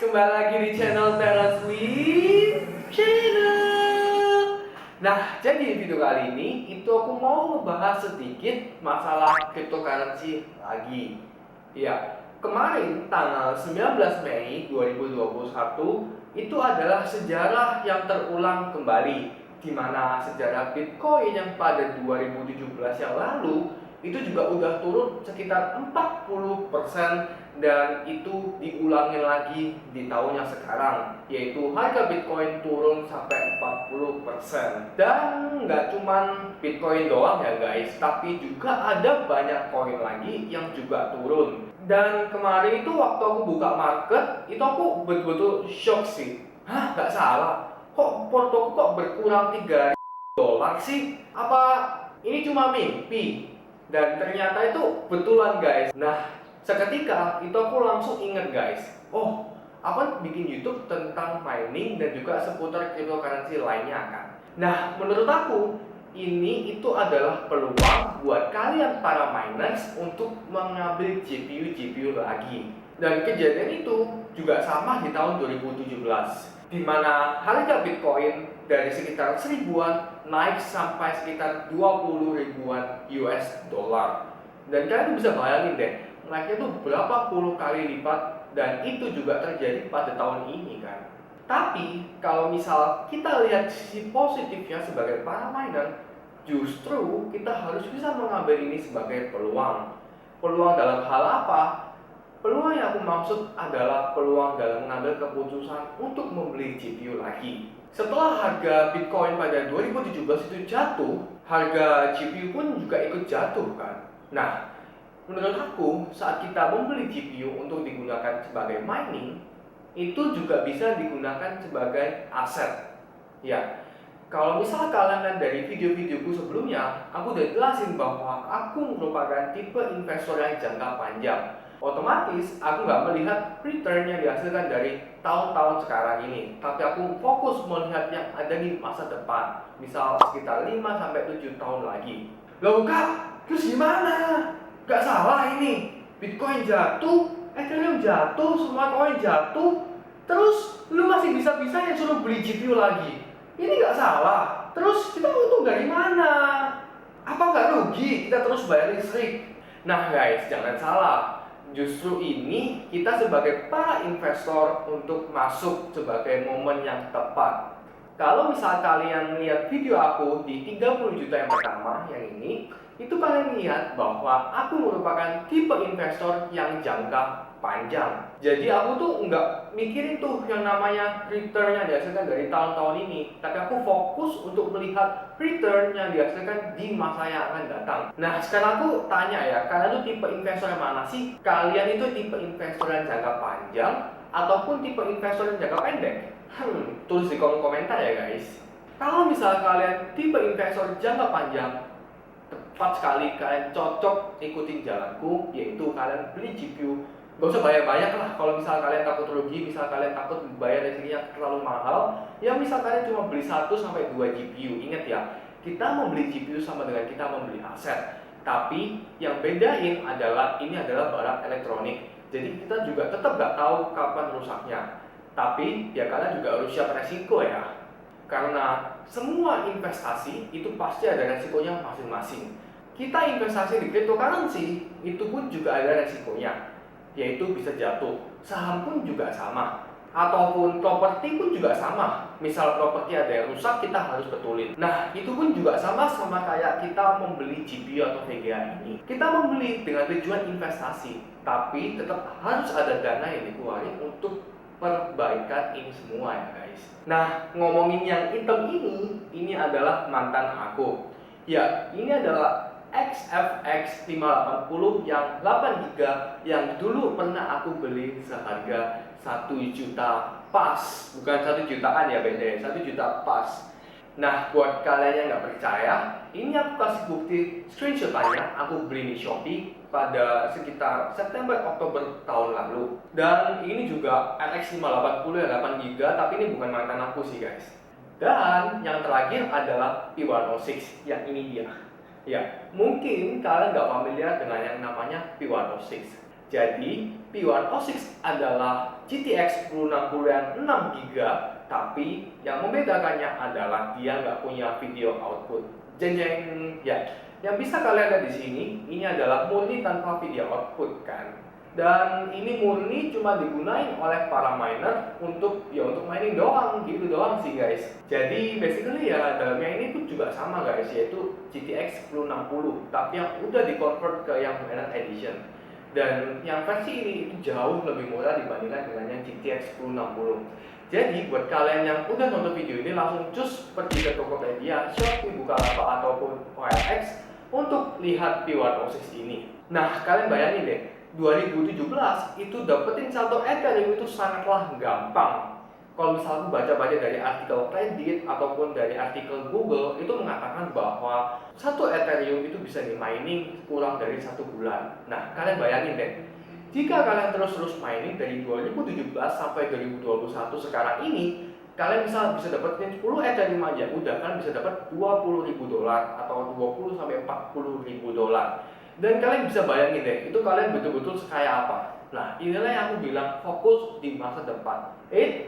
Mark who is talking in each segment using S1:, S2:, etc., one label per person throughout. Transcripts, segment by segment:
S1: kembali lagi di channel Teras with Channel. Nah, jadi video kali ini itu aku mau ngebahas sedikit masalah cryptocurrency lagi. Ya, kemarin tanggal 19 Mei 2021 itu adalah sejarah yang terulang kembali, di mana sejarah Bitcoin yang pada 2017 yang lalu itu juga udah turun sekitar 40% dan itu diulangin lagi di tahun yang sekarang, yaitu harga Bitcoin turun sampai 40%. Dan nggak cuman Bitcoin doang ya guys, tapi juga ada banyak koin lagi yang juga turun. Dan kemarin itu waktu aku buka market, itu aku betul-betul shock sih. Hah, nggak salah, kok portoku kok berkurang $3.000 sih? Apa ini cuma mimpi? Dan ternyata itu betulan guys. Nah, seketika itu aku langsung inget guys, oh, aku bikin YouTube tentang mining dan juga seputar cryptocurrency lainnya kan. Nah, menurut aku ini itu adalah peluang buat kalian para miners untuk mengambil GPU lagi. Dan kejadian itu juga sama di tahun 2017, di mana harga Bitcoin dari sekitar 1000-an naik sampai sekitar 20 ribuan US dollar. Dan kalian bisa bayangin deh, naiknya itu berapa puluh kali lipat, dan itu juga terjadi pada tahun ini kan. Tapi kalau misal kita lihat sisi positifnya sebagai para miner, justru kita harus bisa mengambil ini sebagai peluang. Peluang dalam hal apa? Peluang yang aku maksud adalah peluang dalam mengambil keputusan untuk membeli GPU lagi. Setelah harga Bitcoin pada 2017 itu jatuh, harga GPU pun juga ikut jatuh kan. Nah, menurut aku saat kita membeli GPU untuk digunakan sebagai mining, itu juga bisa digunakan sebagai aset. Ya, kalau misal kalian lihat dari video-videoku sebelumnya, aku udah jelasin bahwa aku merupakan tipe investor yang jangka panjang. Otomatis aku nggak melihat return yang dihasilkan dari tahun-tahun sekarang ini, tapi aku fokus melihat yang ada di masa depan, misal sekitar 5-7 tahun lagi. Loh kak, terus gimana? Gak salah ini, Bitcoin jatuh, Ethereum jatuh, semua koin jatuh, terus lu masih bisa-bisa yang suruh beli GPU lagi. Ini gak salah. Terus kita untung dari mana? Apa nggak rugi kita terus bayar listrik? Nah guys, jangan salah. Justru ini kita sebagai para investor untuk masuk sebagai momen yang tepat. Kalau misal kalian lihat video aku di 30 juta yang pertama yang ini, itu kalian lihat bahwa aku merupakan tipe investor yang jangka panjang. Jadi aku tuh nggak mikirin tuh yang namanya return yang dihasilkan dari tahun-tahun ini, tapi aku fokus untuk melihat return yang dihasilkan di masa yang akan datang. Nah, sekarang aku tanya ya, kalian tuh tipe investor yang mana sih? Kalian itu tipe investor yang jangka panjang ataupun tipe investor yang jangka pendek? Tulis di kolom komentar ya guys. Kalau misal kalian tipe investor jangka panjang, tepat sekali kalian cocok ikutin jalanku, yaitu kalian beli GPU. Gak usah bayar banyak lah. Kalau misal kalian takut rugi, misal kalian takut bayar listriknya terlalu mahal, ya misal kalian cuma beli 1-2 GPU. Ingat ya, kita membeli GPU sama dengan kita membeli aset, tapi yang bedain adalah ini adalah barang elektronik, jadi kita juga tetap gak tahu kapan rusaknya. Tapi ya kalian juga harus siap resiko ya, karena semua investasi itu pasti ada resikonya masing-masing. Kita investasi di cryptocurrency itu pun juga ada resikonya, yaitu bisa jatuh. Saham pun juga sama, ataupun properti pun juga sama. Misal properti ada yang rusak, kita harus betulin. Nah, itu pun juga sama kayak kita membeli GPU atau VGA ini. Kita membeli dengan tujuan investasi, tapi tetap harus ada dana yang dikeluarin untuk perbaikan ini semua ya guys. Nah, ngomongin yang hitam ini adalah mantan aku. Ya, ini adalah XFX 580 yang 8GB yang dulu pernah aku beli seharga 1 juta pas. Bukan 1 jutaan ya beda, 1 juta pas. Nah, buat kalian yang nggak percaya, ini aku kasih bukti screenshotannya. Aku beli di Shopee pada sekitar September-Oktober tahun lalu. Dan ini juga RX 580 yang 8GB, tapi ini bukan mantan aku sih guys. Dan yang terakhir adalah P106, yang ini dia. Ya, mungkin kalian nggak familiar dengan yang namanya P106. Jadi, P106 adalah GTX 1060 yang 6GB, tapi yang membedakannya adalah dia nggak punya video output. Jeng jeng, ya. Yang bisa kalian lihat di sini, ini adalah murni tanpa video output kan. Dan ini murni cuma digunain oleh para miner untuk mining doang, gitu doang sih guys. Jadi basically ya dalamnya ini pun juga sama guys, yaitu GTX 1060, tapi yang udah di-convert ke yang miner edition. Dan yang versi ini itu jauh lebih murah dibandingkan dengan yang GTX 1060. Jadi buat kalian yang udah nonton video ini, langsung cus pergi ke Tokopedia, Shopee, Bukalapak ataupun OLX untuk lihat P106 ini. Nah, kalian bayangin deh, 2017 itu dapetin satu Ethereum itu sangatlah gampang. Kalau misalnya aku baca-baca dari artikel Reddit ataupun dari artikel Google, itu mengatakan bahwa satu Ethereum itu bisa di-mining kurang dari 1 bulan. Nah, kalian bayangin deh, jika kalian terus-terus mining dari 2017 sampai 2021 sekarang ini, kalian bisa dapetin 10 Ethereum aja, udah kalian bisa dapat $20.000 atau 20 sampai $40.000. Dan kalian bisa bayangin deh, itu kalian betul-betul sekaya apa. Nah, inilah yang aku bilang fokus di masa depan.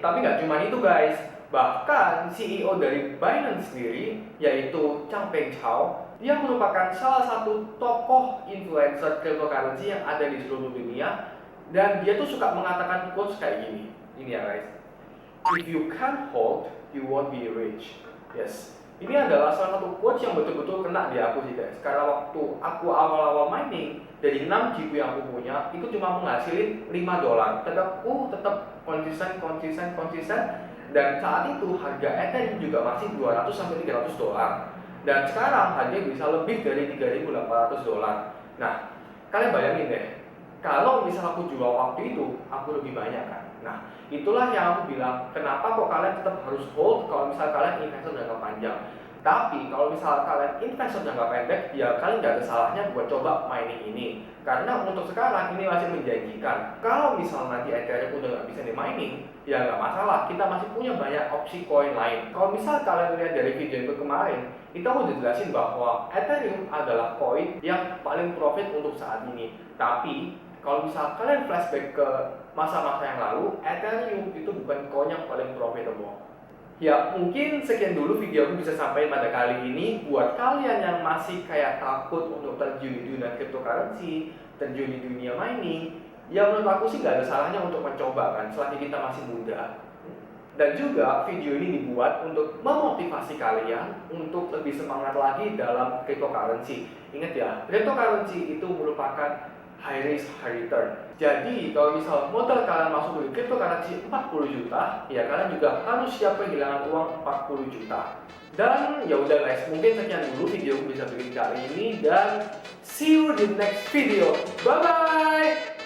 S1: Tapi nggak cuma itu guys. Bahkan CEO dari Binance sendiri, yaitu Changpeng Zhao, dia merupakan salah satu tokoh influencer cryptocurrency yang ada di seluruh dunia. Dan dia tuh suka mengatakan quotes kayak gini. Ini ya guys. If you can't hold, you won't be rich. Yes. Ini adalah salah satu quotes yang betul-betul kena di aku sih guys. Karena waktu aku awal-awal mining, dari 6 GPU yang aku punya, itu cuma menghasilin $5. Tapi aku tetap konsisten. Dan saat itu harga Ethereum juga masih $200 sampai $300. Dan sekarang harganya bisa lebih dari $3.800. Nah, kalian bayangin deh, kalau misal aku jual waktu itu, aku lebih banyak kan. Nah, itulah yang aku bilang, kenapa kok kalian tetap harus hold kalau misal kalian investor jangka panjang. Tapi kalau misal kalian investor jangka pendek, ya kalian nggak ada salahnya buat coba mining ini. Karena untuk sekarang ini masih menjanjikan. Kalau misal nanti Ethereum udah nggak bisa di mining, ya nggak masalah. Kita masih punya banyak opsi koin lain. Kalau misal kalian lihat dari video itu kemarin, itu aku udah jelasin bahwa Ethereum adalah koin yang paling profit untuk saat ini. Tapi kalau misal kalian flashback ke masa-masa yang lalu, Ethereum itu bukan koin yang paling profitable. Ya, mungkin sekian dulu video aku bisa sampaikan pada kali ini. Buat kalian yang masih kayak takut untuk terjun di dunia cryptocurrency, terjun di dunia mining, ya menurut aku sih nggak ada salahnya untuk mencoba kan, selagi kita masih muda. Dan juga video ini dibuat untuk memotivasi kalian untuk lebih semangat lagi dalam cryptocurrency. Ingat ya, cryptocurrency itu merupakan high risk, high return. Jadi kalau misal modal kalian masuk di cryptocurrency 40 juta, ya kalian juga harus siap kehilangan uang 40 juta. Dan ya udah guys, mungkin sekian dulu video aku bisa bikin kali ini, dan see you di next video. Bye bye.